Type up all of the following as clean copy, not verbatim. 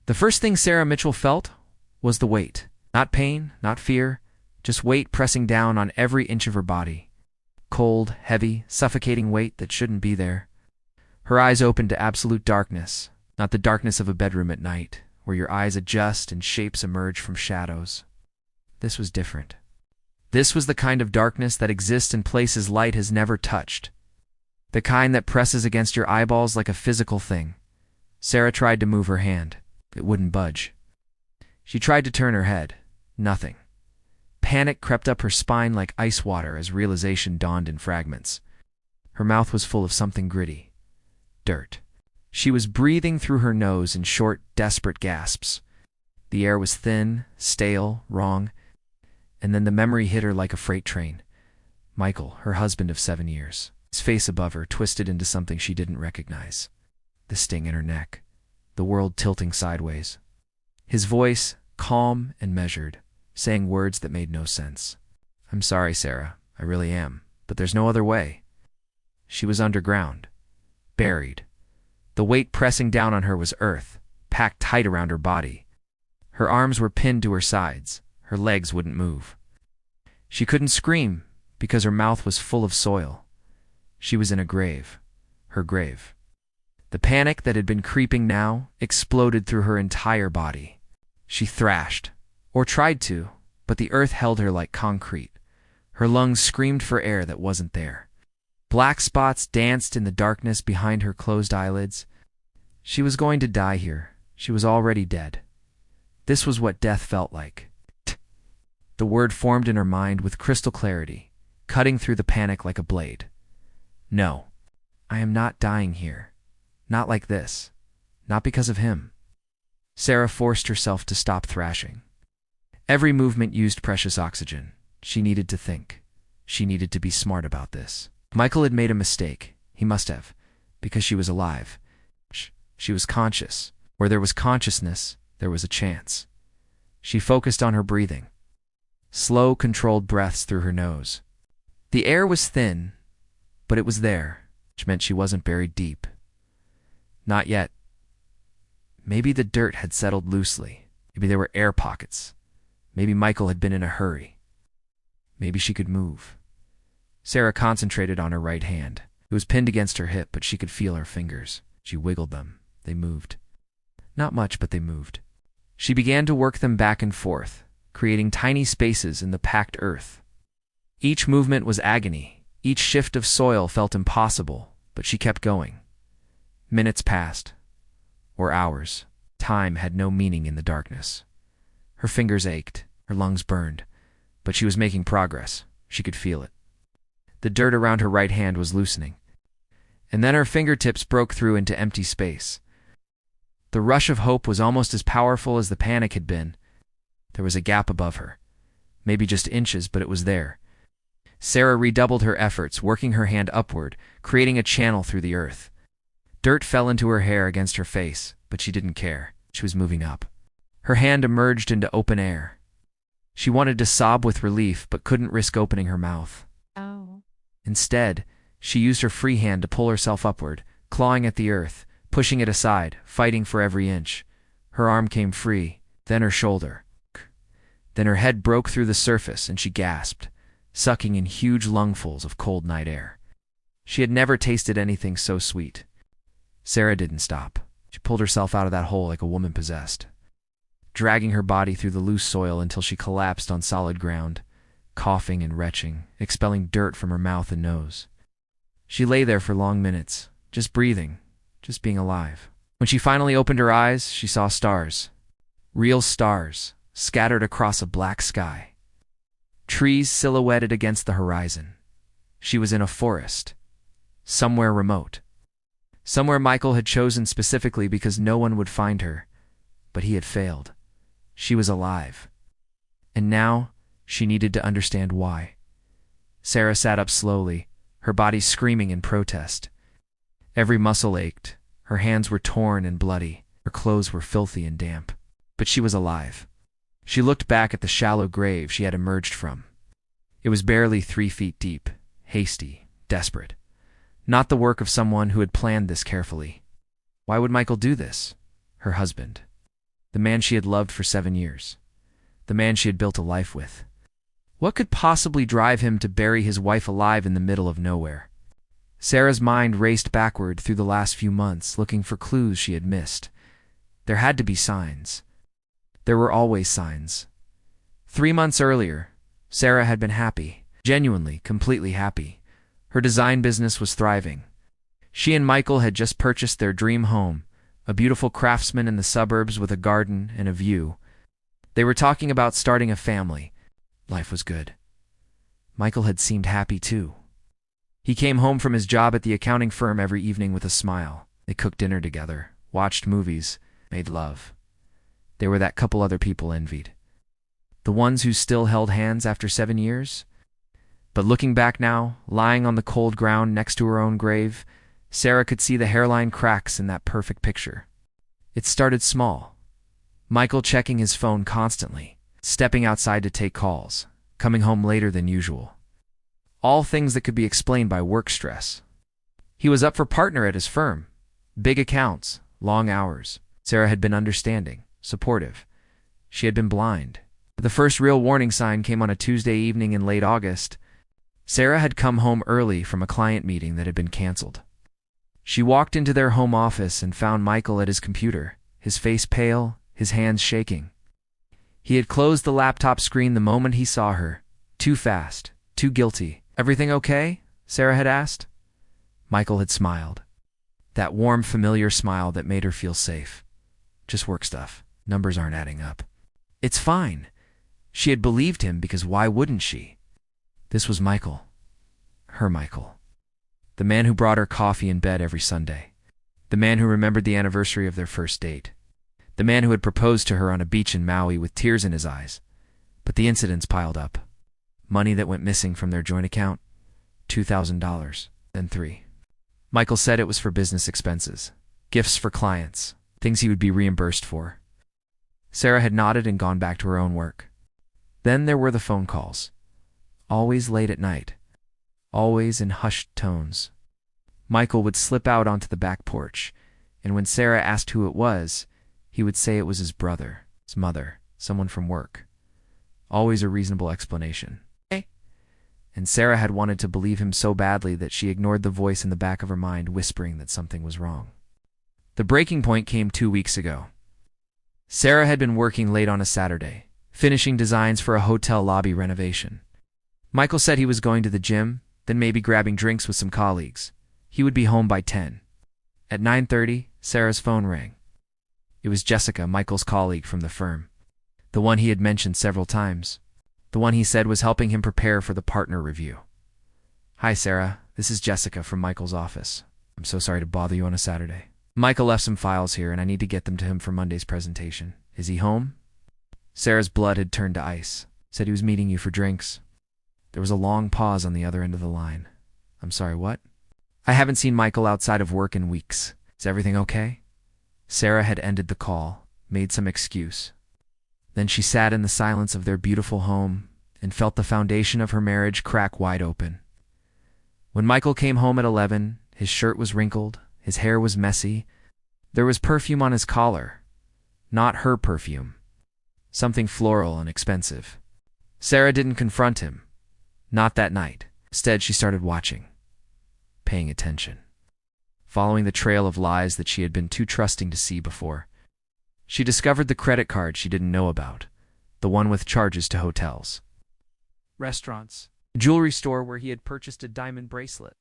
The first thing Sarah Mitchell felt was the weight. Not pain, not fear, just weight pressing down on every inch of her body. Cold, heavy, suffocating weight that shouldn't be there. Her eyes opened to absolute darkness, not the darkness of a bedroom at night, where your eyes adjust and shapes emerge from shadows. This was different. This was the kind of darkness that exists in places light has never touched. The kind that presses against your eyeballs like a physical thing. Sarah tried to move her hand. It wouldn't budge. She tried to turn her head. Nothing. Panic crept up her spine like ice water as realization dawned in fragments. Her mouth was full of something gritty. Dirt. She was breathing through her nose in short, desperate gasps. The air was thin, stale, wrong, and then the memory hit her like a freight train. Michael, her husband of 7 years, his face above her twisted into something she didn't recognize. The sting in her neck, the world tilting sideways. His voice, calm and measured, saying words that made no sense. "I'm sorry, Sarah, I really am, but there's no other way." She was underground, buried. The weight pressing down on her was earth, packed tight around her body. Her arms were pinned to her sides. Her legs wouldn't move. She couldn't scream because her mouth was full of soil. She was in a grave. Her grave. The panic that had been creeping now exploded through her entire body. She thrashed, or tried to, but the earth held her like concrete. Her lungs screamed for air that wasn't there. Black spots danced in the darkness behind her closed eyelids. She was going to die here. She was already dead. This was what death felt like. The word formed in her mind with crystal clarity, cutting through the panic like a blade. No, I am not dying here. Not like this. Not because of him. Sarah forced herself to stop thrashing. Every movement used precious oxygen. She needed to think. She needed to be smart about this. Michael had made a mistake. He must have, because she was alive. She was conscious. Where there was consciousness, there was a chance. She focused on her breathing. Slow, controlled breaths through her nose. The air was thin, but it was there, which meant she wasn't buried deep. Not yet. Maybe the dirt had settled loosely. Maybe there were air pockets. Maybe Michael had been in a hurry. Maybe she could move. Sarah concentrated on her right hand. It was pinned against her hip, but she could feel her fingers. She wiggled them. They moved. Not much, but they moved. She began to work them back and forth, creating tiny spaces in the packed earth. Each movement was agony. Each shift of soil felt impossible, but she kept going. Minutes passed, or hours. Time had no meaning in the darkness. Her fingers ached, her lungs burned, but she was making progress. She could feel it. The dirt around her right hand was loosening. And then her fingertips broke through into empty space. The rush of hope was almost as powerful as the panic had been. There was a gap above her. Maybe just inches, but it was there. Sarah redoubled her efforts, working her hand upward, creating a channel through the earth. Dirt fell into her hair against her face, but she didn't care. She was moving up. Her hand emerged into open air. She wanted to sob with relief, but couldn't risk opening her mouth. Oh. Instead, she used her free hand to pull herself upward, clawing at the earth, pushing it aside, fighting for every inch. Her arm came free, then her shoulder. Then her head broke through the surface and she gasped, sucking in huge lungfuls of cold night air. She had never tasted anything so sweet. Sarah didn't stop. She pulled herself out of that hole like a woman possessed, dragging her body through the loose soil until she collapsed on solid ground, coughing and retching, expelling dirt from her mouth and nose. She lay there for long minutes, just breathing, just being alive. When she finally opened her eyes, she saw stars. Real stars, scattered across a black sky. Trees silhouetted against the horizon. She was in a forest. Somewhere remote. Somewhere Michael had chosen specifically because no one would find her. But he had failed. She was alive. And now, she needed to understand why. Sarah sat up slowly, her body screaming in protest. Every muscle ached. Her hands were torn and bloody. Her clothes were filthy and damp. But she was alive. She looked back at the shallow grave she had emerged from. It was barely 3 feet deep, hasty, desperate. Not the work of someone who had planned this carefully. Why would Michael do this? Her husband. The man she had loved for 7 years. The man she had built a life with. What could possibly drive him to bury his wife alive in the middle of nowhere? Sarah's mind raced backward through the last few months, looking for clues she had missed. There had to be signs. There were always signs. 3 months earlier, Sarah had been happy, genuinely, completely happy. Her design business was thriving. She and Michael had just purchased their dream home, a beautiful craftsman in the suburbs with a garden and a view. They were talking about starting a family. Life was good. Michael had seemed happy too. He came home from his job at the accounting firm every evening with a smile. They cooked dinner together, watched movies, made love. They were that couple other people envied. The ones who still held hands after 7 years? But looking back now, lying on the cold ground next to her own grave, Sarah could see the hairline cracks in that perfect picture. It started small. Michael checking his phone constantly, stepping outside to take calls, coming home later than usual. All things that could be explained by work stress. He was up for partner at his firm. Big accounts, long hours. Sarah had been understanding, supportive. She had been blind. The first real warning sign came on a Tuesday evening in late August. Sarah had come home early from a client meeting that had been canceled. She walked into their home office and found Michael at his computer, his face pale, his hands shaking. He had closed the laptop screen the moment he saw her. Too fast, too guilty. "Everything okay?" Sarah had asked. Michael had smiled. That warm, familiar smile that made her feel safe. "Just work stuff. Numbers aren't adding up." "It's fine." She had believed him because why wouldn't she? This was Michael. Her Michael. The man who brought her coffee in bed every Sunday. The man who remembered the anniversary of their first date. The man who had proposed to her on a beach in Maui with tears in his eyes. But the incidents piled up. Money that went missing from their joint account. $2,000. Then 3. Michael said it was for business expenses. Gifts for clients. Things he would be reimbursed for. Sarah had nodded and gone back to her own work. Then there were the phone calls. Always late at night. Always in hushed tones. Michael would slip out onto the back porch, and when Sarah asked who it was, he would say it was his brother, his mother, someone from work. Always a reasonable explanation. Hey. And Sarah had wanted to believe him so badly that she ignored the voice in the back of her mind whispering that something was wrong. The breaking point came 2 weeks ago. Sarah had been working late on a Saturday, finishing designs for a hotel lobby renovation. Michael said he was going to the gym, then maybe grabbing drinks with some colleagues. He would be home by 10. At 9:30, Sarah's phone rang. It was Jessica, Michael's colleague from the firm. The one he had mentioned several times. The one he said was helping him prepare for the partner review. "Hi, Sarah. This is Jessica from Michael's office. I'm so sorry to bother you on a Saturday. Michael left some files here and I need to get them to him for Monday's presentation. Is he home?" Sarah's blood had turned to ice. "Said he was meeting you for drinks." There was a long pause on the other end of the line. "I'm sorry, what?" "I haven't seen Michael outside of work in weeks. Is everything okay?" Sarah had ended the call, made some excuse. Then she sat in the silence of their beautiful home and felt the foundation of her marriage crack wide open. When Michael came home at 11, his shirt was wrinkled, his hair was messy. There was perfume on his collar. Not her perfume. Something floral and expensive. Sarah didn't confront him. Not that night. Instead, she started watching. Paying attention. Following the trail of lies that she had been too trusting to see before. She discovered the credit card she didn't know about. The one with charges to hotels. Restaurants. A jewelry store where he had purchased a diamond bracelet.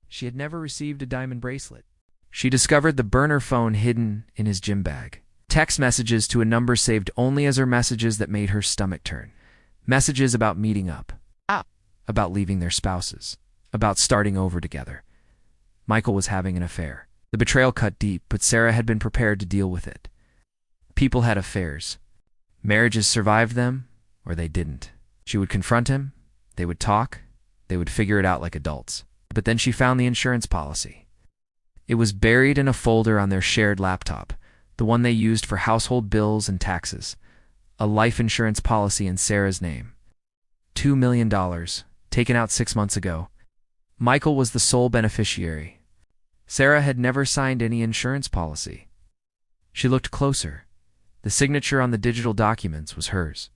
She had never received a diamond bracelet. She discovered the burner phone hidden in his gym bag. Text messages to a number saved only as her messages that made her stomach turn. Messages about meeting up. About leaving their spouses. About starting over together. Michael was having an affair. The betrayal cut deep, but Sarah had been prepared to deal with it. People had affairs. Marriages survived them, or they didn't. She would confront him, they would talk, they would figure it out like adults. But then she found the insurance policy. It was buried in a folder on their shared laptop, the one they used for household bills and taxes. A life insurance policy in Sarah's name. $2 million, taken out 6 months ago. Michael was the sole beneficiary. Sarah had never signed any insurance policy. She looked closer. The signature on the digital documents was hers,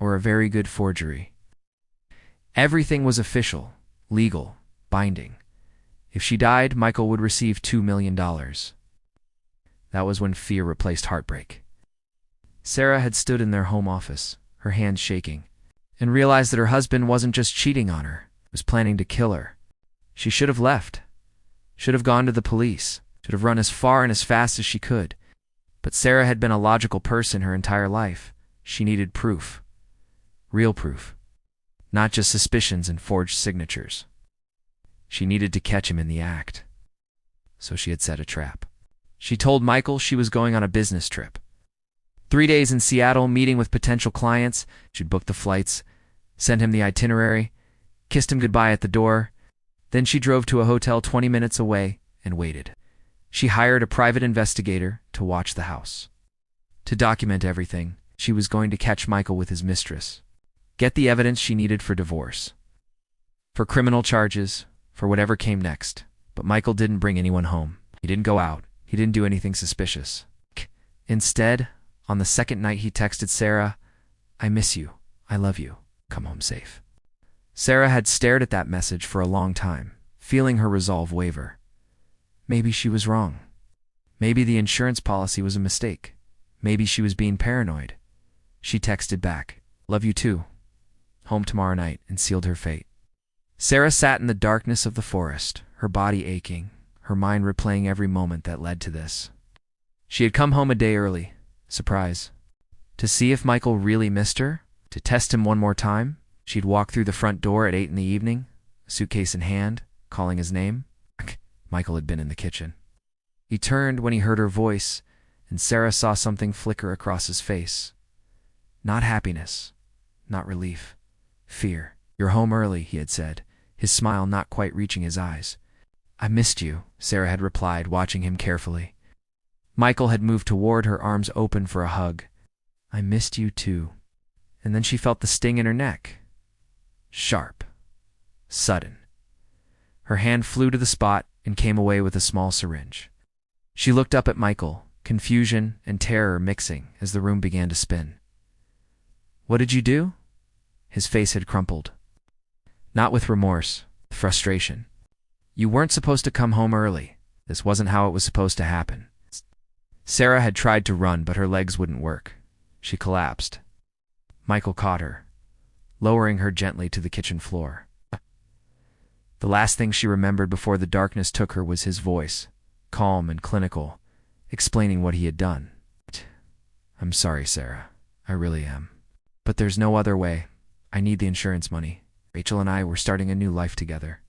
or a very good forgery. Everything was official, legal, binding. If she died, Michael would receive $2 million. That was when fear replaced heartbreak. Sarah had stood in their home office, her hands shaking, and realized that her husband wasn't just cheating on her, he was planning to kill her. She should have left, should have gone to the police, should have run as far and as fast as she could. But Sarah had been a logical person her entire life. She needed proof. Real proof. Not just suspicions and forged signatures. She needed to catch him in the act. So she had set a trap. She told Michael she was going on a business trip. 3 days in Seattle, meeting with potential clients. She'd booked the flights, sent him the itinerary, kissed him goodbye at the door. Then she drove to a hotel 20 minutes away and waited. She hired a private investigator to watch the house. To document everything, she was going to catch Michael with his mistress. Get the evidence she needed for divorce. For criminal charges, for whatever came next. But Michael didn't bring anyone home. He didn't go out. He didn't do anything suspicious. Instead, on the second night he texted Sarah, "I miss you. I love you. Come home safe." Sarah had stared at that message for a long time, feeling her resolve waver. Maybe she was wrong. Maybe the insurance policy was a mistake. Maybe she was being paranoid. She texted back, "Love you too. Home tomorrow night," and sealed her fate. Sarah sat in the darkness of the forest, her body aching, her mind replaying every moment that led to this. She had come home a day early. Surprise. To see if Michael really missed her, to test him one more time. She'd walk through the front door at 8 in the evening, a suitcase in hand, calling his name. Michael had been in the kitchen. He turned when he heard her voice, and Sarah saw something flicker across his face. Not happiness, not relief, fear. "You're home early," he had said, his smile not quite reaching his eyes. "I missed you," Sarah had replied, watching him carefully. Michael had moved toward her, arms open for a hug. "I missed you too." And then she felt the sting in her neck. Sharp. Sudden. Her hand flew to the spot and came away with a small syringe. She looked up at Michael, confusion and terror mixing as the room began to spin. "What did you do?" His face had crumpled. Not with remorse, frustration. "You weren't supposed to come home early. This wasn't how it was supposed to happen." Sarah had tried to run, but her legs wouldn't work. She collapsed. Michael caught her, lowering her gently to the kitchen floor. The last thing she remembered before the darkness took her was his voice, calm and clinical, explaining what he had done. "I'm sorry, Sarah. I really am. But there's no other way. I need the insurance money. Rachel and I were starting a new life together.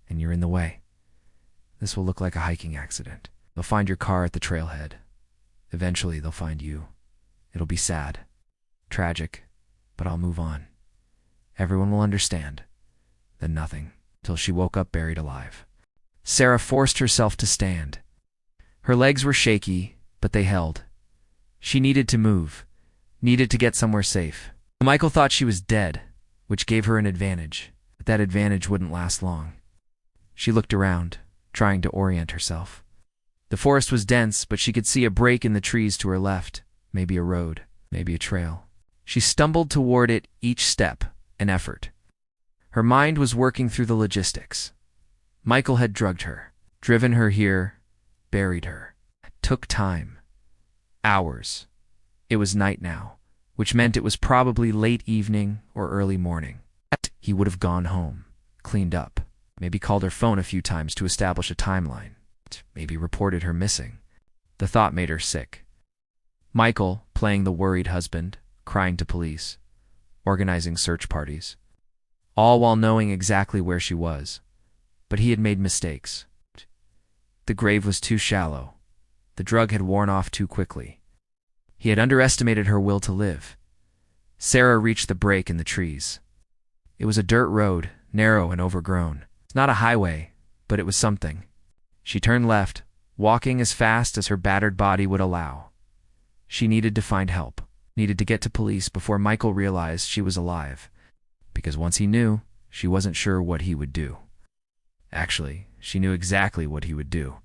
And you're in the way. This will look like a hiking accident. They'll find your car at the trailhead. Eventually, they'll find you. It'll be sad, tragic, but I'll move on. Everyone will understand." Then nothing, till she woke up buried alive. Sarah forced herself to stand. Her legs were shaky, but they held. She needed to move, needed to get somewhere safe. Michael thought she was dead, which gave her an advantage, but that advantage wouldn't last long. She looked around, trying to orient herself. The forest was dense, but she could see a break in the trees to her left, maybe a road, maybe a trail. She stumbled toward it, each step an effort. Her mind was working through the logistics. Michael had drugged her, driven her here, buried her. It took time. Hours. It was night now, which meant it was probably late evening or early morning. He would have gone home, cleaned up, maybe called her phone a few times to establish a timeline, maybe reported her missing. The thought made her sick. Michael, playing the worried husband, crying to police, organizing search parties, all while knowing exactly where she was. But he had made mistakes. The grave was too shallow. The drug had worn off too quickly. He had underestimated her will to live. Sarah reached the break in the trees. It was a dirt road, narrow and overgrown. It's not a highway, but it was something. She turned left, walking as fast as her battered body would allow. She needed to find help, needed to get to police before Michael realized she was alive. Because once he knew, she wasn't sure what he would do. Actually, she knew exactly what he would do.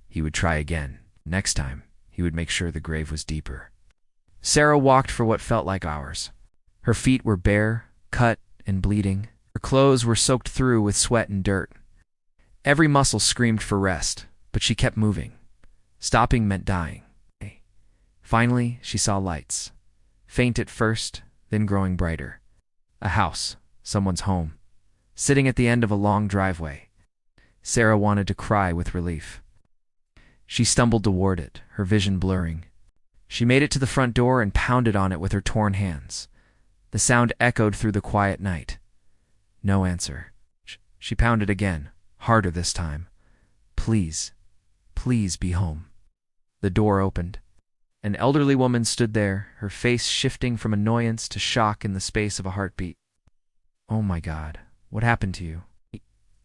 He would try again. Next time, he would make sure the grave was deeper. Sarah walked for what felt like hours. Her feet were bare, cut, and bleeding. Her clothes were soaked through with sweat and dirt. Every muscle screamed for rest, but she kept moving. Stopping meant dying. Finally, she saw lights. Faint at first, then growing brighter. A house, someone's home, sitting at the end of a long driveway. Sarah wanted to cry with relief. She stumbled toward it, her vision blurring. She made it to the front door and pounded on it with her torn hands. The sound echoed through the quiet night. No answer. She pounded again, harder this time. Please, please be home. The door opened. An elderly woman stood there, her face shifting from annoyance to shock in the space of a heartbeat. "Oh my God, what happened to you?"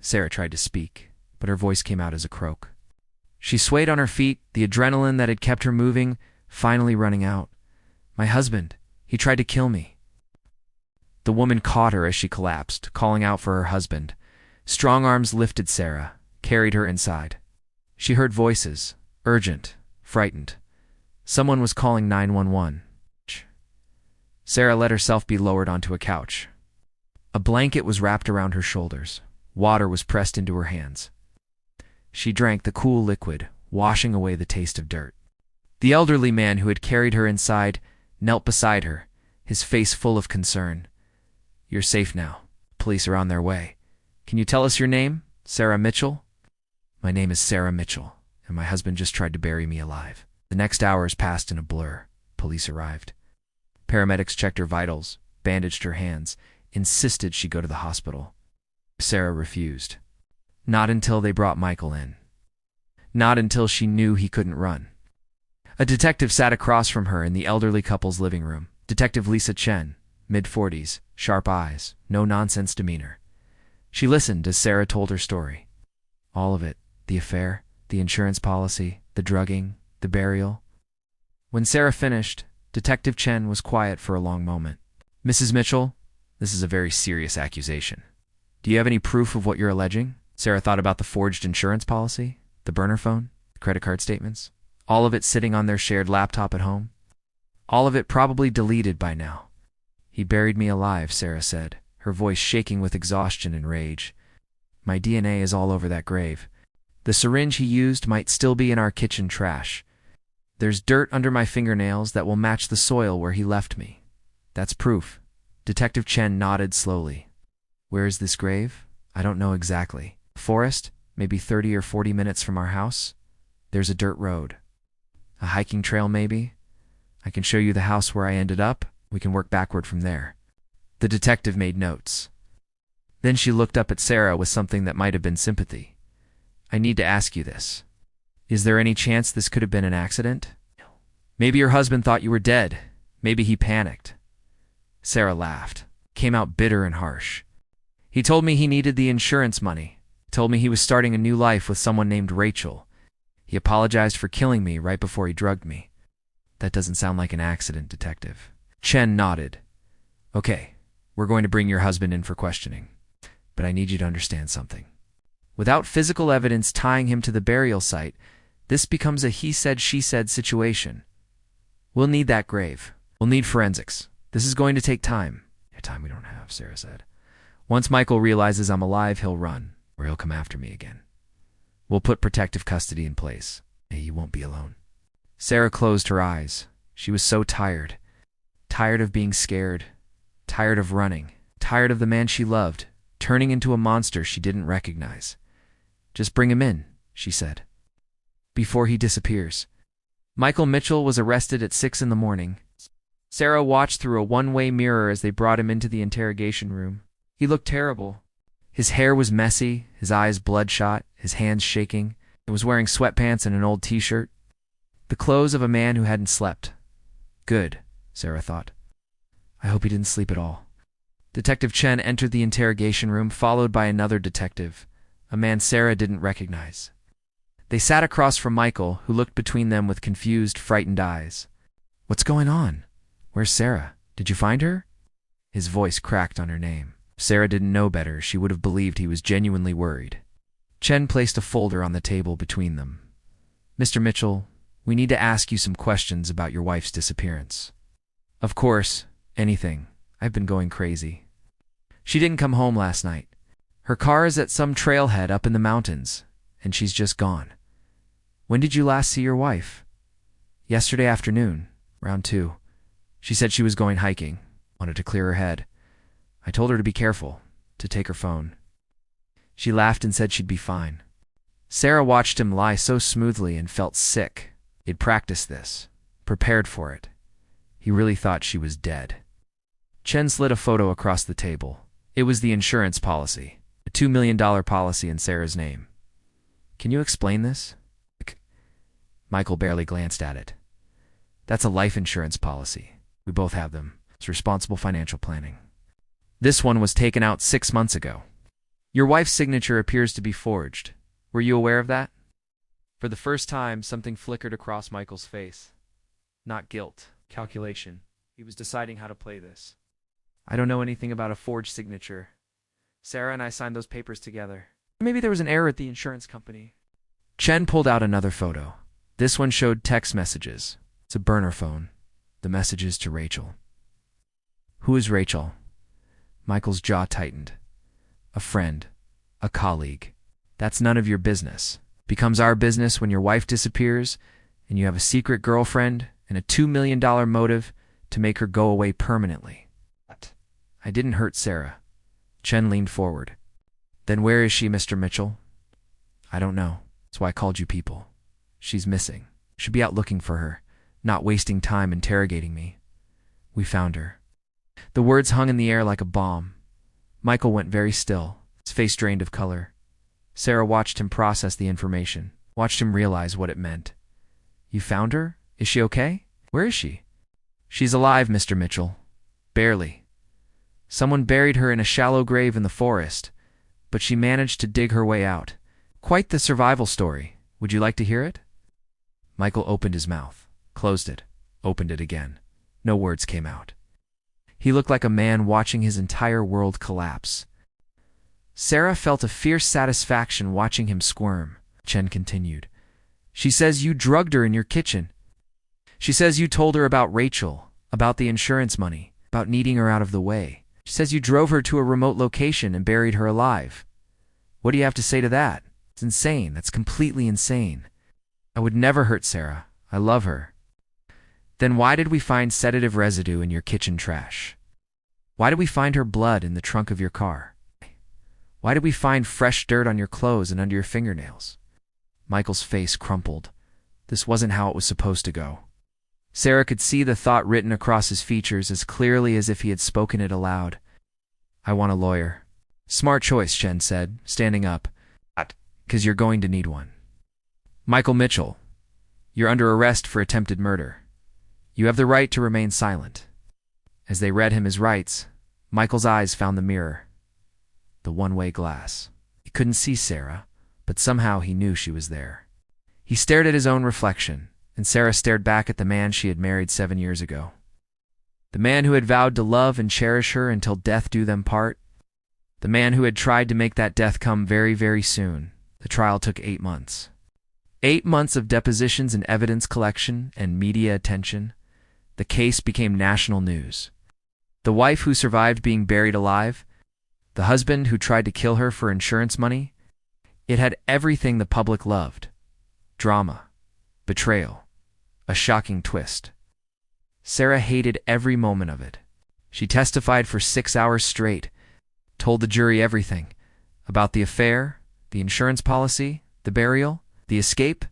Sarah tried to speak, but her voice came out as a croak. She swayed on her feet, the adrenaline that had kept her moving finally running out. "My husband, he tried to kill me." The woman caught her as she collapsed, calling out for her husband. Strong arms lifted Sarah, carried her inside. She heard voices, urgent, frightened. Someone was calling 911. Sarah let herself be lowered onto a couch. A blanket was wrapped around her shoulders. Water was pressed into her hands. She drank the cool liquid, washing away the taste of dirt. The elderly man who had carried her inside knelt beside her, his face full of concern. "You're safe now. Police are on their way. Can you tell us your name? Sarah Mitchell?" "My name is Sarah Mitchell, and my husband just tried to bury me alive." The next hours passed in a blur. Police arrived. Paramedics checked her vitals, bandaged her hands, insisted she go to the hospital. Sarah refused. Not until they brought Michael in. Not until she knew he couldn't run. A detective sat across from her in the elderly couple's living room. Detective Lisa Chen, mid-40s, sharp eyes, no-nonsense demeanor. She listened as Sarah told her story. All of it, the affair, the insurance policy, the drugging, the burial. When Sarah finished, Detective Chen was quiet for a long moment. "Mrs. Mitchell, this is a very serious accusation. Do you have any proof of what you're alleging?" Sarah thought about the forged insurance policy, the burner phone, the credit card statements, all of it sitting on their shared laptop at home. All of it probably deleted by now. "He buried me alive," Sarah said, her voice shaking with exhaustion and rage. "My DNA is all over that grave. The syringe he used might still be in our kitchen trash. There's dirt under my fingernails that will match the soil where he left me. That's proof." Detective Chen nodded slowly. "Where is this grave?" "I don't know exactly. Forest, maybe 30 or 40 minutes from our house. There's a dirt road. A hiking trail, maybe. I can show you the house where I ended up. We can work backward from there." The detective made notes. Then she looked up at Sarah with something that might have been sympathy. "I need to ask you this. Is there any chance this could have been an accident? Maybe your husband thought you were dead. Maybe he panicked." Sarah laughed, came out bitter and harsh. "He told me he needed the insurance money. Told me he was starting a new life with someone named Rachel. He apologized for killing me right before he drugged me." "That doesn't sound like an accident, Detective." Chen nodded. "Okay, we're going to bring your husband in for questioning. But I need you to understand something. Without physical evidence tying him to the burial site, this becomes a he-said-she-said situation. We'll need that grave. We'll need forensics. This is going to take time." "Time we don't have," Sarah said. "Once Michael realizes I'm alive, he'll run, or he'll come after me again. We'll put protective custody in place. You won't be alone." Sarah closed her eyes. She was so tired. Tired of being scared. Tired of running. Tired of the man she loved, turning into a monster she didn't recognize. "Just bring him in," she said. "Before he disappears." Michael Mitchell was arrested at 6 in the morning. Sarah watched through a one-way mirror as they brought him into the interrogation room. He looked terrible. His hair was messy, his eyes bloodshot, his hands shaking. He was wearing sweatpants and an old t-shirt. The clothes of a man who hadn't slept. Good, Sarah thought. I hope he didn't sleep at all. Detective Chen entered the interrogation room, followed by another detective, a man Sarah didn't recognize. They sat across from Michael, who looked between them with confused, frightened eyes. "What's going on? Where's Sarah? Did you find her?" His voice cracked on her name. Sarah didn't know better. She would have believed he was genuinely worried. Chen placed a folder on the table between them. "Mr. Mitchell, we need to ask you some questions about your wife's disappearance." Of course, anything. I've been going crazy. She didn't come home last night. Her car is at some trailhead up in the mountains, and she's just gone. When did you last see your wife? Yesterday afternoon, around 2. She said she was going hiking, wanted to clear her head. I told her to be careful, to take her phone. She laughed and said she'd be fine. Sarah watched him lie so smoothly and felt sick. He'd practiced this, prepared for it. He really thought she was dead. Chen slid a photo across the table. It was the insurance policy, a $2 million policy in Sarah's name. Can you explain this? Michael barely glanced at it. That's a life insurance policy. We both have them. It's responsible financial planning. This one was taken out 6 months ago. Your wife's signature appears to be forged. Were you aware of that? For the first time, something flickered across Michael's face. Not guilt, calculation. He was deciding how to play this. I don't know anything about a forged signature. Sarah and I signed those papers together. Maybe there was an error at the insurance company. Chen pulled out another photo. This one showed text messages. It's a burner phone. The messages to Rachel. Who is Rachel? Michael's jaw tightened. A friend. A colleague. That's none of your business. Becomes our business when your wife disappears and you have a secret girlfriend and a $2 million motive to make her go away permanently. I didn't hurt Sarah. Chen leaned forward. Then where is she, Mr. Mitchell? I don't know. That's why I called you people. She's missing. Should be out looking for her, not wasting time interrogating me. We found her. The words hung in the air like a bomb. Michael went very still, his face drained of color. Sarah watched him process the information, watched him realize what it meant. You found her? Is she okay? Where is she? She's alive, Mr. Mitchell. Barely. Someone buried her in a shallow grave in the forest, but she managed to dig her way out. Quite the survival story. Would you like to hear it? Michael opened his mouth, closed it, opened it again. No words came out. He looked like a man watching his entire world collapse. Sarah felt a fierce satisfaction watching him squirm. Chen continued. She says you drugged her in your kitchen. She says you told her about Rachel, about the insurance money, about needing her out of the way. She says you drove her to a remote location and buried her alive. What do you have to say to that? It's insane. That's completely insane. I would never hurt Sarah. I love her. Then why did we find sedative residue in your kitchen trash? Why did we find her blood in the trunk of your car? Why did we find fresh dirt on your clothes and under your fingernails? Michael's face crumpled. This wasn't how it was supposed to go. Sarah could see the thought written across his features as clearly as if he had spoken it aloud. I want a lawyer. Smart choice, Chen said, standing up. Because you're going to need one. Michael Mitchell, you're under arrest for attempted murder. You have the right to remain silent. As they read him his rights, Michael's eyes found the mirror. The one-way glass. He couldn't see Sarah, but somehow he knew she was there. He stared at his own reflection, and Sarah stared back at the man she had married 7 years ago. The man who had vowed to love and cherish her until death do them part. The man who had tried to make that death come very, very soon. The trial took 8 months. 8 months of depositions and evidence collection and media attention. The case became national news. The wife who survived being buried alive. The husband who tried to kill her for insurance money. It had everything the public loved. Drama. Betrayal. A shocking twist. Sarah hated every moment of it. She testified for 6 hours straight, told the jury everything about the affair, the insurance policy, the burial, the escape.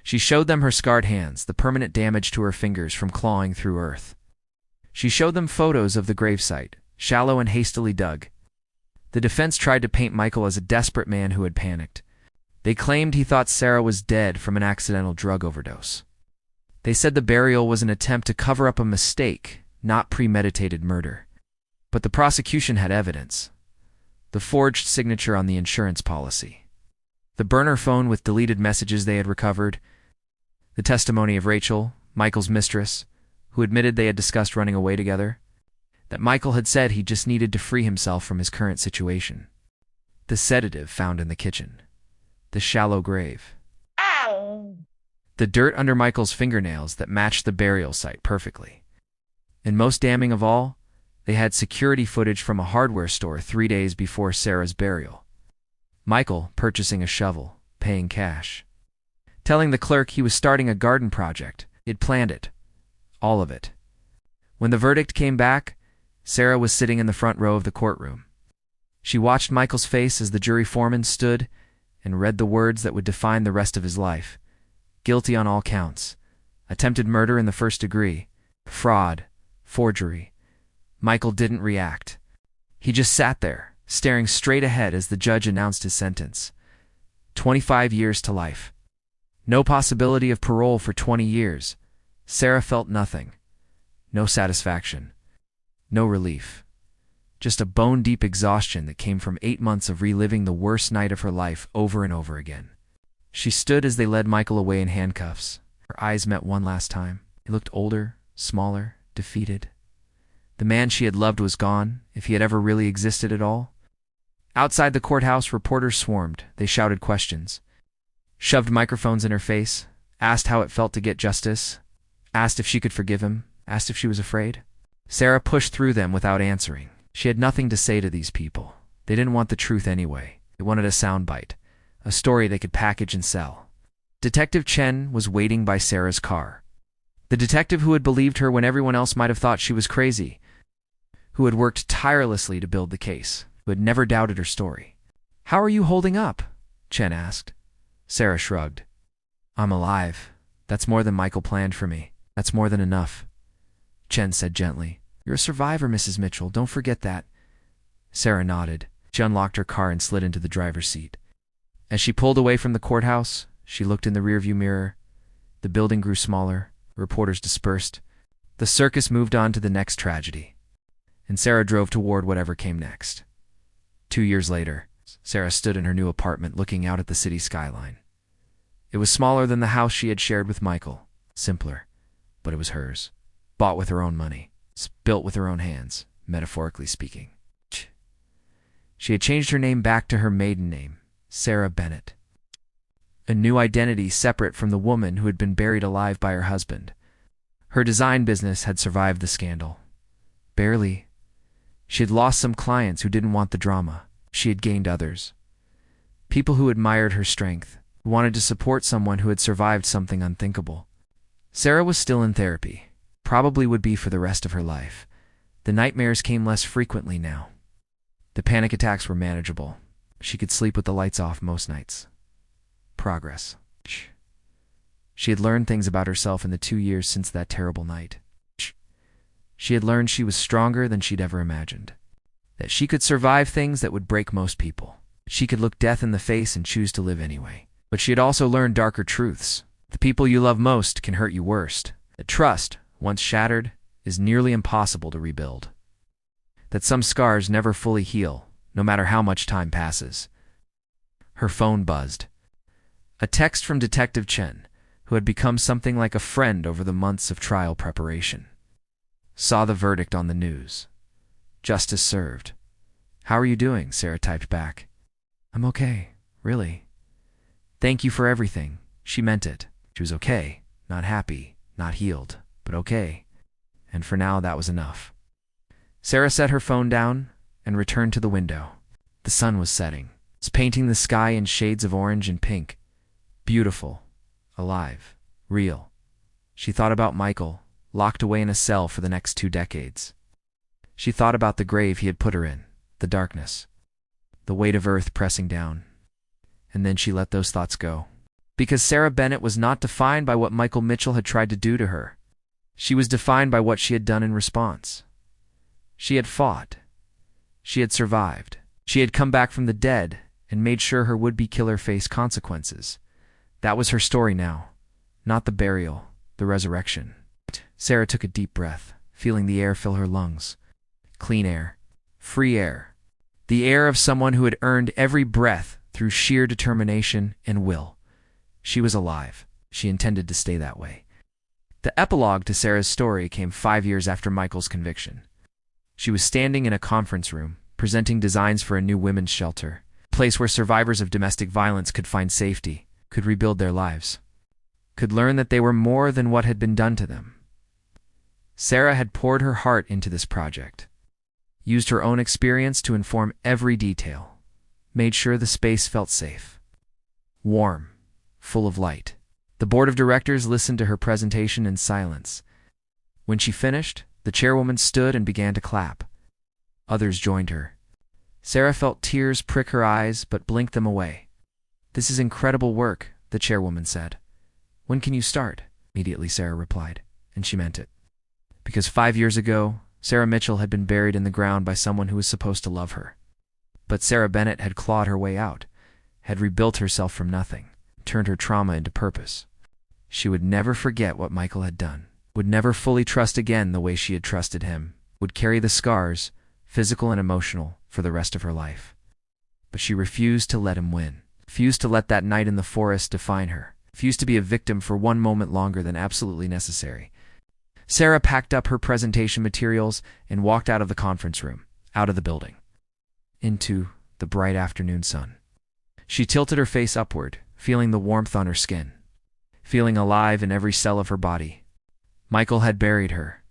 She showed them her scarred hands, the permanent damage to her fingers from clawing through earth. She showed them photos of the gravesite, shallow and hastily dug. The defense tried to paint Michael as a desperate man who had panicked. They claimed he thought Sarah was dead from an accidental drug overdose. They said the burial was an attempt to cover up a mistake, not premeditated murder. But the prosecution had evidence. The forged signature on the insurance policy. The burner phone with deleted messages they had recovered. The testimony of Rachel, Michael's mistress, who admitted they had discussed running away together. That Michael had said he just needed to free himself from his current situation. The sedative found in the kitchen. The shallow grave. The dirt under Michael's fingernails that matched the burial site perfectly. And most damning of all, they had security footage from a hardware store 3 days before Sarah's burial. Michael purchasing a shovel, paying cash, telling the clerk he was starting a garden project. He'd planned it. All of it. When the verdict came back, Sarah was sitting in the front row of the courtroom. She watched Michael's face as the jury foreman stood and read the words that would define the rest of his life. Guilty on all counts. Attempted murder in the first degree. Fraud. Forgery. Michael didn't react. He just sat there, staring straight ahead as the judge announced his sentence. 25 years to life. No possibility of parole for 20 years. Sarah felt nothing. No satisfaction. No relief. Just a bone-deep exhaustion that came from 8 months of reliving the worst night of her life over and over again. She stood as they led Michael away in handcuffs. Her eyes met one last time. He looked older, smaller, defeated. The man she had loved was gone, if he had ever really existed at all. Outside the courthouse, reporters swarmed. They shouted questions, shoved microphones in her face, asked how it felt to get justice, asked if she could forgive him, asked if she was afraid. Sarah pushed through them without answering. She had nothing to say to these people. They didn't want the truth anyway. They wanted a soundbite, a story they could package and sell. Detective Chen was waiting by Sarah's car. The detective who had believed her when everyone else might have thought she was crazy, who had worked tirelessly to build the case, who had never doubted her story. "How are you holding up?" Chen asked. Sarah shrugged. "I'm alive. That's more than Michael planned for me. That's more than enough." Chen said gently, "You're a survivor, Mrs. Mitchell. Don't forget that." Sarah nodded. She unlocked her car and slid into the driver's seat. As she pulled away from the courthouse, she looked in the rearview mirror. The building grew smaller. Reporters dispersed. The circus moved on to the next tragedy. And Sarah drove toward whatever came next. 2 years later, Sarah stood in her new apartment looking out at the city skyline. It was smaller than the house she had shared with Michael. Simpler. But it was hers. Bought with her own money. Built with her own hands, metaphorically speaking. She had changed her name back to her maiden name, Sarah Bennett. A new identity separate from the woman who had been buried alive by her husband. Her design business had survived the scandal. Barely. She had lost some clients who didn't want the drama. She had gained others. People who admired her strength, who wanted to support someone who had survived something unthinkable. Sarah was still in therapy. Probably would be for the rest of her life. The nightmares came less frequently now. The panic attacks were manageable. She could sleep with the lights off most nights. Progress. She had learned things about herself in the 2 years since that terrible night. She had learned she was stronger than she'd ever imagined. That she could survive things that would break most people. She could look death in the face and choose to live anyway. But she had also learned darker truths. The people you love most can hurt you worst. That trust, once shattered, is nearly impossible to rebuild. That some scars never fully heal, no matter how much time passes. Her phone buzzed. A text from Detective Chen, who had become something like a friend over the months of trial preparation. Saw the verdict on the news. Justice served. "How are you doing?" Sarah typed back. "I'm okay, really. Thank you for everything." She meant it. She was okay, not happy, not healed, but okay. And for now, that was enough. Sarah set her phone down and returned to the window. The sun was setting. It was painting the sky in shades of orange and pink. Beautiful. Alive. Real. She thought about Michael, locked away in a cell for the next 2 decades. She thought about the grave he had put her in, the darkness, the weight of earth pressing down. And then she let those thoughts go. Because Sarah Bennett was not defined by what Michael Mitchell had tried to do to her. She was defined by what she had done in response. She had fought. She had survived. She had come back from the dead and made sure her would-be killer faced consequences. That was her story now. Not the burial, the resurrection. Sarah took a deep breath, feeling the air fill her lungs. Clean air. Free air. The air of someone who had earned every breath through sheer determination and will. She was alive. She intended to stay that way. The epilogue to Sarah's story came 5 years after Michael's conviction. She was standing in a conference room, presenting designs for a new women's shelter, a place where survivors of domestic violence could find safety, could rebuild their lives, could learn that they were more than what had been done to them. Sarah had poured her heart into this project, used her own experience to inform every detail, made sure the space felt safe, warm, full of light. The board of directors listened to her presentation in silence. When she finished, the chairwoman stood and began to clap. Others joined her. Sarah felt tears prick her eyes but blinked them away. "This is incredible work," the chairwoman said. "When can you start?" Immediately Sarah replied, and she meant it. Because 5 years ago, Sarah Mitchell had been buried in the ground by someone who was supposed to love her. But Sarah Bennett had clawed her way out, had rebuilt herself from nothing, turned her trauma into purpose. She would never forget what Michael had done, would never fully trust again the way she had trusted him, would carry the scars, physical and emotional, for the rest of her life. But she refused to let him win, refused to let that night in the forest define her, refused to be a victim for one moment longer than absolutely necessary. Sarah packed up her presentation materials and walked out of the conference room, out of the building, into the bright afternoon sun. She tilted her face upward, feeling the warmth on her skin, feeling alive in every cell of her body. Michael had buried her,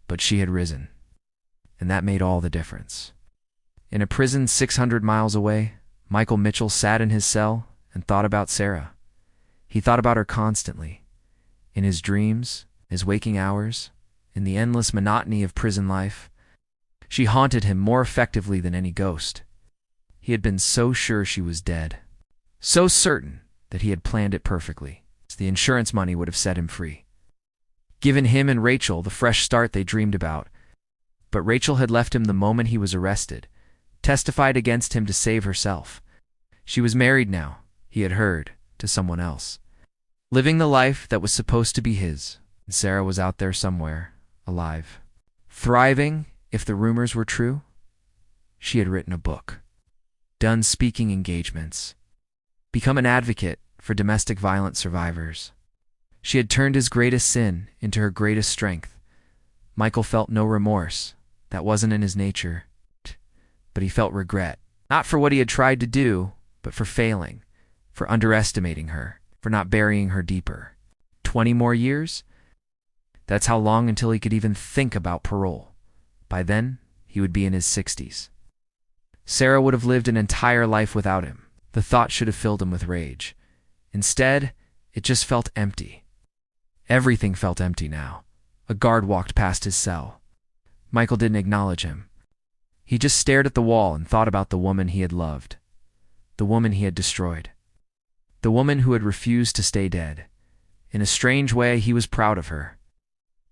but she had risen, and that made all the difference. In a prison 600 miles away, Michael Mitchell sat in his cell and thought about Sarah. He thought about her constantly, in his dreams, his waking hours, in the endless monotony of prison life. She haunted him more effectively than any ghost. He had been so sure she was dead, so certain that he had planned it perfectly. The insurance money would have set him free, given him and Rachel the fresh start they dreamed about. But Rachel had left him the moment he was arrested, testified against him to save herself. She was married now, he had heard, to someone else, living the life that was supposed to be his. And Sarah was out there somewhere, alive, thriving, if the rumors were true. She had written a book, done speaking engagements, become an advocate for domestic violence survivors. She had turned his greatest sin into her greatest strength. Michael felt no remorse. That wasn't in his nature. But he felt regret, not for what he had tried to do, but for failing, for underestimating her, for not burying her deeper. 20 more years? That's how long until he could even think about parole. By then, he would be in his 60s. Sarah would have lived an entire life without him. The thought should have filled him with rage. Instead, it just felt empty. Everything felt empty now. A guard walked past his cell. Michael didn't acknowledge him. He just stared at the wall and thought about the woman he had loved, the woman he had destroyed, the woman who had refused to stay dead. In a strange way, he was proud of her.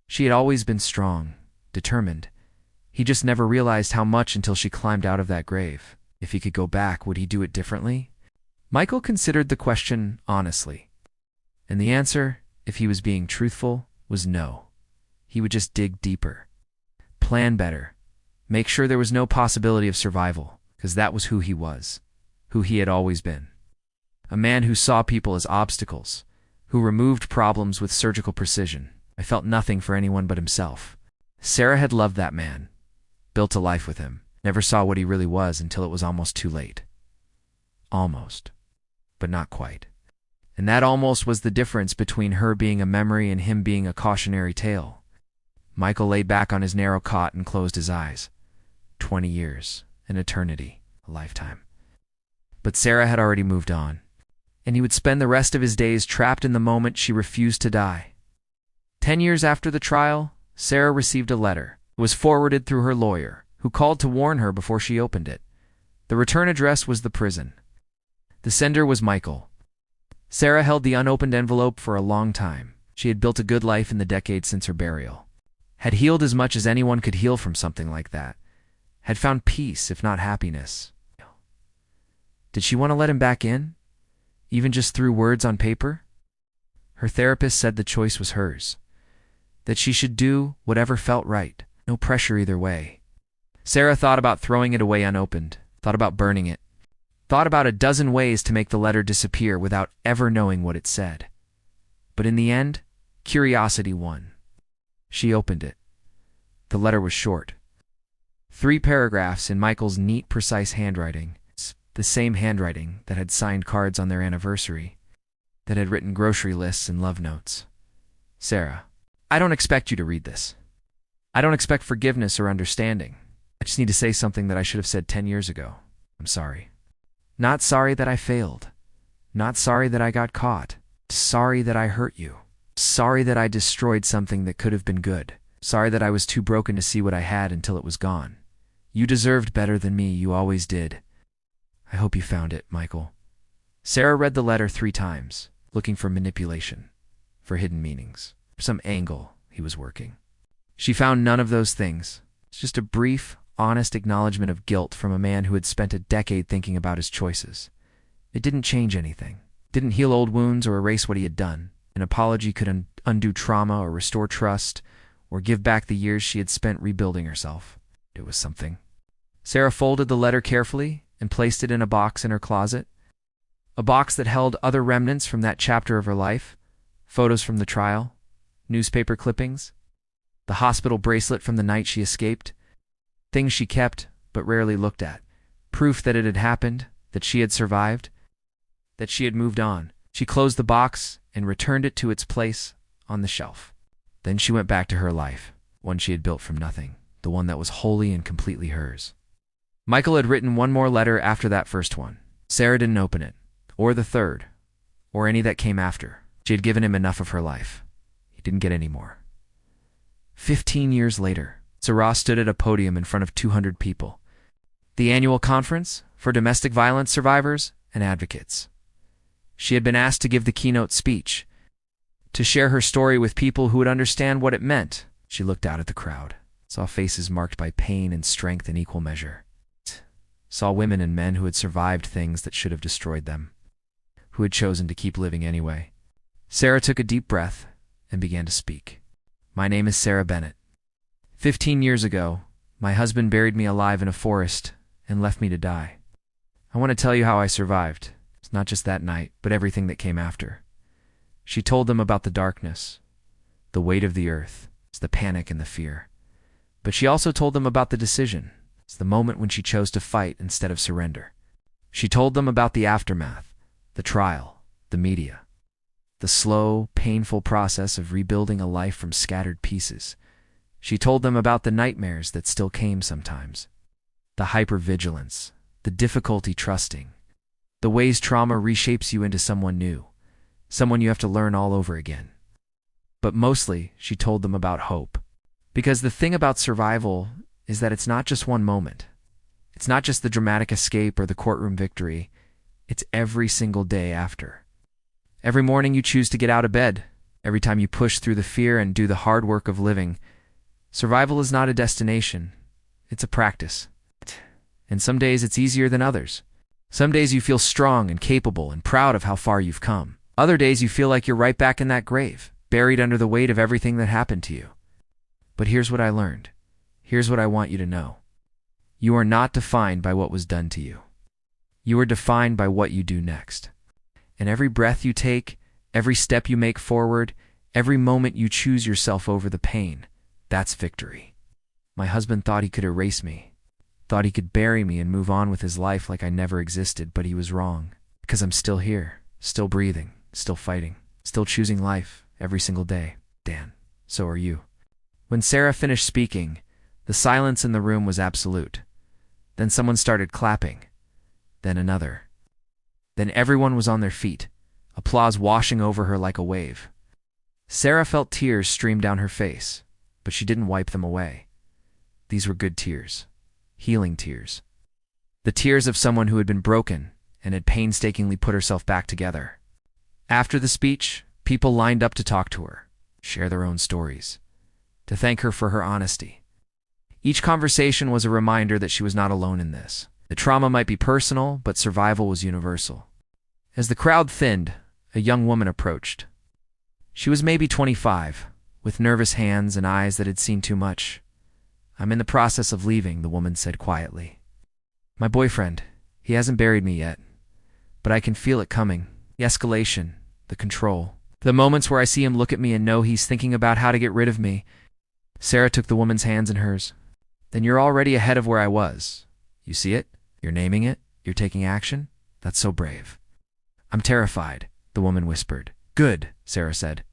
She had always been strong, determined. He just never realized how much until she climbed out of that grave. If he could go back, would he do it differently? Michael considered the question honestly, and the answer, if he was being truthful, was no. He would just dig deeper, plan better, make sure there was no possibility of survival, because that was who he was, who he had always been. A man who saw people as obstacles, who removed problems with surgical precision. I felt nothing for anyone but himself. Sarah had loved that man, built a life with him, never saw what he really was until it was almost too late. Almost, but not quite. And that almost was the difference between her being a memory and him being a cautionary tale. Michael lay back on his narrow cot and closed his eyes. 20 years, an eternity, a lifetime. But Sarah had already moved on, and he would spend the rest of his days trapped in the moment she refused to die. 10 years after the trial, Sarah received a letter. It was forwarded through her lawyer, who called to warn her before she opened it. The return address was the prison. The sender was Michael. Sarah held the unopened envelope for a long time. She had built a good life in the decades since her burial, had healed as much as anyone could heal from something like that, had found peace, if not happiness. Did she want to let him back in, even just through words on paper? Her therapist said the choice was hers, that she should do whatever felt right, no pressure either way. Sarah thought about throwing it away unopened, thought about burning it, thought about a dozen ways to make the letter disappear without ever knowing what it said. But in the end, curiosity won. She opened it. The letter was short. 3 paragraphs in Michael's neat, precise handwriting, the same handwriting that had signed cards on their anniversary, that had written grocery lists and love notes. Sarah, I don't expect you to read this. I don't expect forgiveness or understanding. I just need to say something that I should have said 10 years ago. I'm sorry. Not sorry that I failed. Not sorry that I got caught. Sorry that I hurt you. Sorry that I destroyed something that could have been good. Sorry that I was too broken to see what I had until it was gone. You deserved better than me, you always did. I hope you found it, Michael. Sarah read the letter 3 times, looking for manipulation, for hidden meanings, for some angle he was working. She found none of those things. It's just a brief, honest acknowledgement of guilt from a man who had spent a decade thinking about his choices. It didn't change anything. It didn't heal old wounds or erase what he had done. An apology could undo trauma or restore trust or give back the years she had spent rebuilding herself. It was something. Sarah folded the letter carefully and placed it in a box in her closet. A box that held other remnants from that chapter of her life, photos from the trial, newspaper clippings, the hospital bracelet from the night she escaped, things she kept but rarely looked at, proof that it had happened, that she had survived, that she had moved on. She closed the box and returned it to its place on the shelf. Then she went back to her life, one she had built from nothing, the one that was wholly and completely hers. Michael had written one more letter after that first one. Sarah didn't open it, or the third, or any that came after. She had given him enough of her life. He didn't get any more. 15 years later, Sarah stood at a podium in front of 200 people. The annual conference for domestic violence survivors and advocates. She had been asked to give the keynote speech, to share her story with people who would understand what it meant. She looked out at the crowd, saw faces marked by pain and strength in equal measure, saw women and men who had survived things that should have destroyed them, who had chosen to keep living anyway. Sarah took a deep breath and began to speak. My name is Sarah Bennett. 15 years ago, my husband buried me alive in a forest and left me to die. I want to tell you how I survived. It's not just that night, but everything that came after. She told them about the darkness, the weight of the earth, it's the panic and the fear. But she also told them about the decision. It's the moment when she chose to fight instead of surrender. She told them about the aftermath, the trial, the media, the slow, painful process of rebuilding a life from scattered pieces. She told them about the nightmares that still came sometimes, the hypervigilance, the difficulty trusting, the ways trauma reshapes you into someone new, someone you have to learn all over again. But mostly, she told them about hope. Because the thing about survival is that it's not just one moment. It's not just the dramatic escape or the courtroom victory. It's every single day after. Every morning you choose to get out of bed. Every time you push through the fear and do the hard work of living. Survival is not a destination. It's a practice. And some days it's easier than others. Some days you feel strong and capable and proud of how far you've come. Other days you feel like you're right back in that grave, buried under the weight of everything that happened to you. But here's what I learned. Here's what I want you to know. You are not defined by what was done to you. You are defined by what you do next. And every breath you take, every step you make forward, every moment you choose yourself over the pain, that's victory. My husband thought he could erase me, thought he could bury me and move on with his life like I never existed, but he was wrong. Because I'm still here, still breathing, still fighting, still choosing life every single day. Dan, so are you. When Sarah finished speaking, the silence in the room was absolute. Then someone started clapping. Then another. Then everyone was on their feet, applause washing over her like a wave. Sarah felt tears stream down her face, but she didn't wipe them away. These were good tears, healing tears. The tears of someone who had been broken and had painstakingly put herself back together. After the speech, people lined up to talk to her, share their own stories, to thank her for her honesty. Each conversation was a reminder that she was not alone in this. The trauma might be personal, but survival was universal. As the crowd thinned, a young woman approached. She was maybe 25, with nervous hands and eyes that had seen too much. I'm in the process of leaving, the woman said quietly. My boyfriend, he hasn't buried me yet, but I can feel it coming. The escalation, the control. The moments where I see him look at me and know he's thinking about how to get rid of me. Sarah took the woman's hands in hers. Then you're already ahead of where I was. You see it? You're naming it? You're taking action? That's so brave. I'm terrified, the woman whispered. Good, Sarah said.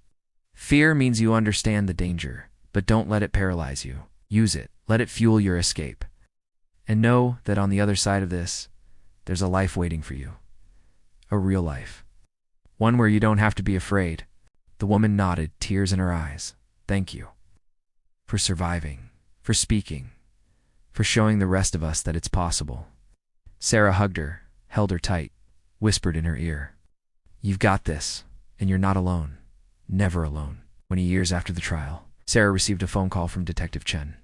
Fear means you understand the danger, But don't let it paralyze you. Use it. Let it fuel your escape. And know that on the other side of this, there's a life waiting for you. A real life. One where you don't have to be afraid. The woman nodded, tears in her eyes. Thank you. For surviving. For speaking. For showing the rest of us that it's possible. Sarah hugged her, held her tight, whispered in her ear. You've got this, and you're not alone. Never alone. 20 years after the trial, Sarah received a phone call from Detective Chen.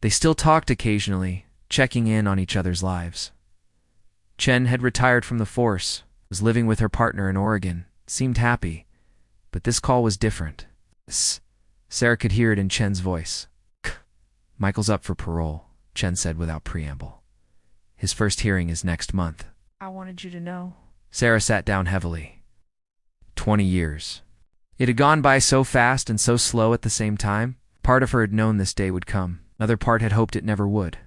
They still talked occasionally, checking in on each other's lives. Chen had retired from the force, was living with her partner in Oregon, seemed happy, but this call was different. Sarah could hear it in Chen's voice. Michael's up for parole, Chen said without preamble. His first hearing is next month. I wanted you to know. Sarah sat down heavily. 20 years. It had gone by so fast and so slow at the same time. Part of her had known this day would come. Another part had hoped it never would.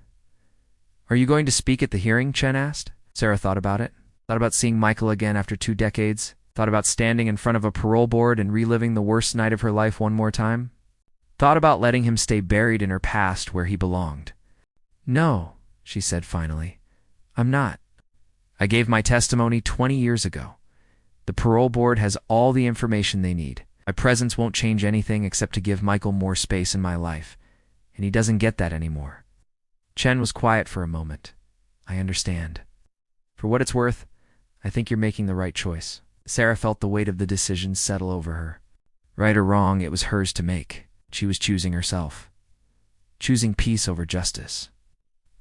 Are you going to speak at the hearing? Chen asked. Sarah thought about it. Thought about seeing Michael again after 2 decades. Thought about standing in front of a parole board and reliving the worst night of her life one more time. Thought about letting him stay buried in her past where he belonged. No, she said finally. I'm not. I gave my testimony 20 years ago. The parole board has all the information they need. My presence won't change anything except to give Michael more space in my life, and he doesn't get that anymore. Chen was quiet for a moment. I understand. For what it's worth, I think you're making the right choice. Sarah felt the weight of the decision settle over her. Right or wrong, it was hers to make. She was choosing herself. Choosing peace over justice.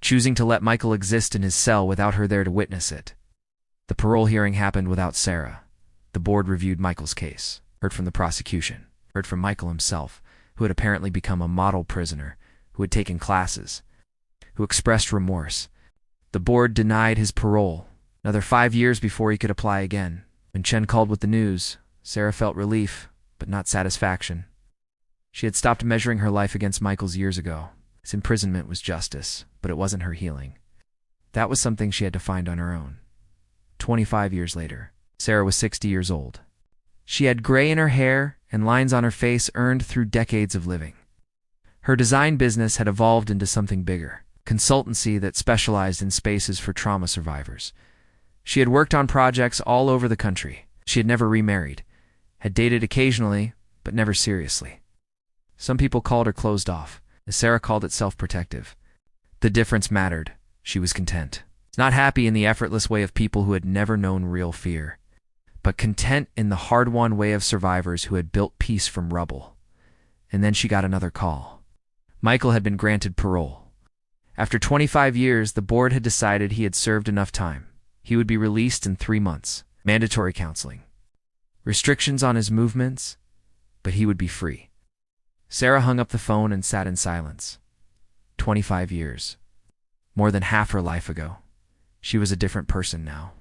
Choosing to let Michael exist in his cell without her there to witness it. The parole hearing happened without Sarah. The board reviewed Michael's case, heard from the prosecution, heard from Michael himself, who had apparently become a model prisoner, who had taken classes, who expressed remorse. The board denied his parole, another 5 years before he could apply again. When Chen called with the news, Sarah felt relief, but not satisfaction. She had stopped measuring her life against Michael's years ago. His imprisonment was justice, but it wasn't her healing. That was something she had to find on her own. 25 years later, Sarah was 60 years old. She had gray in her hair and lines on her face earned through decades of living. Her design business had evolved into something bigger, consultancy that specialized in spaces for trauma survivors. She had worked on projects all over the country. She had never remarried, had dated occasionally, but never seriously. Some people called her closed off, as Sarah called it self-protective. The difference mattered. She was content. Not happy in the effortless way of people who had never known real fear, but content in the hard-won way of survivors who had built peace from rubble. And then she got another call. Michael had been granted parole. After 25 years, the board had decided he had served enough time. He would be released in 3 months. Mandatory counseling. Restrictions on his movements, but he would be free. Sarah hung up the phone and sat in silence. 25 years. More than half her life ago. She was a different person now.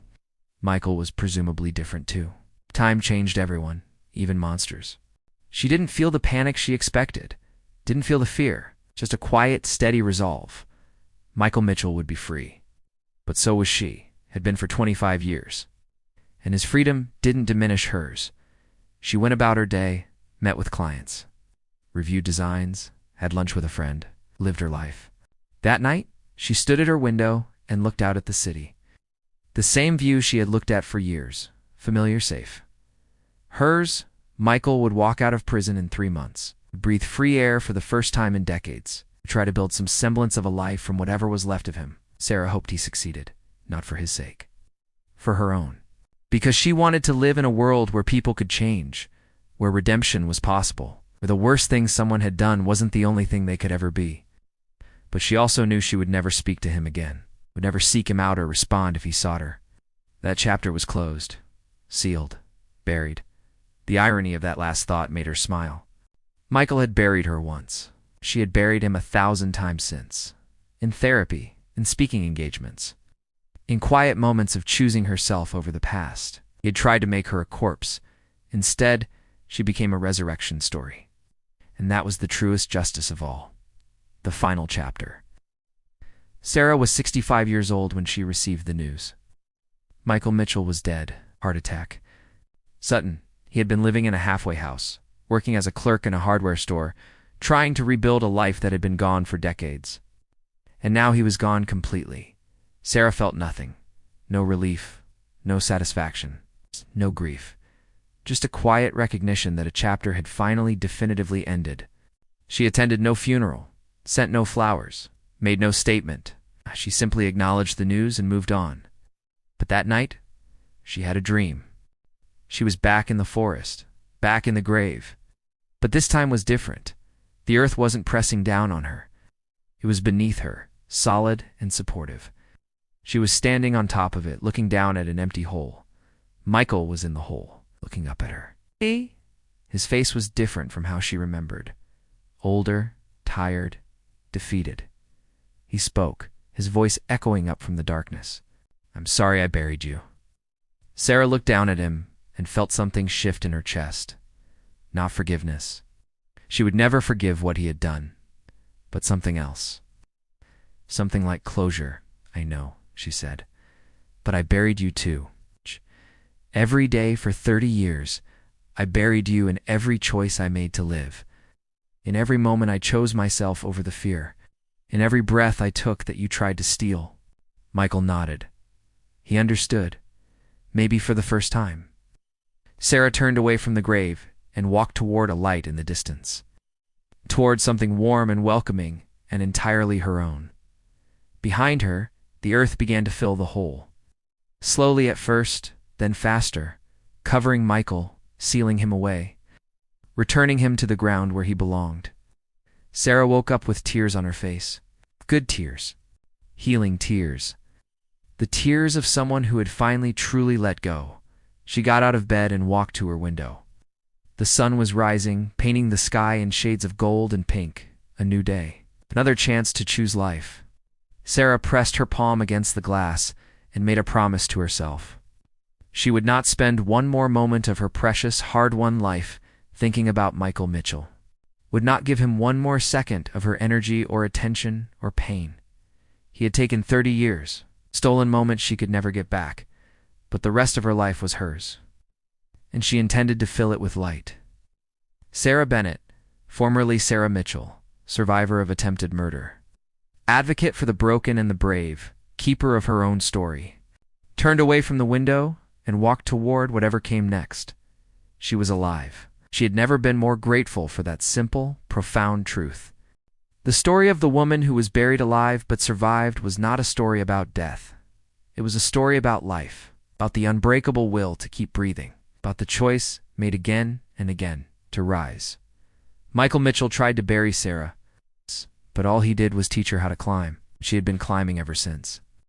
Michael was presumably different too. Time changed everyone, even monsters. She didn't feel the panic she expected. Didn't feel the fear. Just a quiet, steady resolve. Michael Mitchell would be free. But so was she. Had been for 25 years. And his freedom didn't diminish hers. She went about her day, met with clients, reviewed designs, had lunch with a friend, lived her life. That night, she stood at her window and looked out at the city. The same view she had looked at for years, familiar, safe. Hers, Michael would walk out of prison in 3 months, breathe free air for the first time in decades, try to build some semblance of a life from whatever was left of him. Sarah hoped he succeeded, not for his sake, for her own. Because she wanted to live in a world where people could change, where redemption was possible, where the worst thing someone had done wasn't the only thing they could ever be. But she also knew she would never speak to him again, would never seek him out or respond if he sought her. That chapter was closed, sealed, buried. The irony of that last thought made her smile. Michael had buried her once. She had buried him 1,000 times since. In therapy, in speaking engagements, in quiet moments of choosing herself over the past. He had tried to make her a corpse. Instead, she became a resurrection story. And that was the truest justice of all. The final chapter. Sarah was 65 years old when she received the news. Michael Mitchell was dead, heart attack. Sutton, he had been living in a halfway house, working as a clerk in a hardware store, trying to rebuild a life that had been gone for decades. And now he was gone completely. Sarah felt nothing. No relief, no satisfaction, no grief. Just a quiet recognition that a chapter had finally definitively ended. She attended no funeral, sent no flowers, made no statement. She simply acknowledged the news and moved on. But that night, she had a dream. She was back in the forest, back in the grave. But this time was different. The earth wasn't pressing down on her. It was beneath her, solid and supportive. She was standing on top of it, looking down at an empty hole. Michael was in the hole, looking up at her. Hey? His face was different from how she remembered. Older, tired, defeated. He spoke, his voice echoing up from the darkness. "I'm sorry I buried you." Sarah looked down at him and felt something shift in her chest. Not forgiveness. She would never forgive what he had done, but something else. Something like closure. "I know," she said, "but I buried you too. Every day for 30 years, I buried you in every choice I made to live. In every moment I chose myself over the fear. In every breath I took that you tried to steal." Michael nodded. He understood, maybe for the first time. Sarah turned away from the grave and walked toward a light in the distance, toward something warm and welcoming and entirely her own. Behind her, the earth began to fill the hole. Slowly at first, then faster, covering Michael, sealing him away, returning him to the ground where he belonged. Sarah woke up with tears on her face. Good tears. Healing tears. The tears of someone who had finally truly let go. She got out of bed and walked to her window. The sun was rising, painting the sky in shades of gold and pink. A new day. Another chance to choose life. Sarah pressed her palm against the glass and made a promise to herself. She would not spend one more moment of her precious, hard-won life thinking about Michael Mitchell. Would not give him one more second of her energy or attention or pain. He had taken 30 years, stolen moments she could never get back, but the rest of her life was hers, and she intended to fill it with light. Sarah Bennett, formerly Sarah Mitchell, survivor of attempted murder, advocate for the broken and the brave, keeper of her own story, turned away from the window and walked toward whatever came next. She was alive. She had never been more grateful for that simple, profound truth. The story of the woman who was buried alive but survived was not a story about death. It was a story about life, about the unbreakable will to keep breathing, about the choice made again and again to rise. Michael Mitchell tried to bury Sarah, but all he did was teach her how to climb. She had been climbing ever since.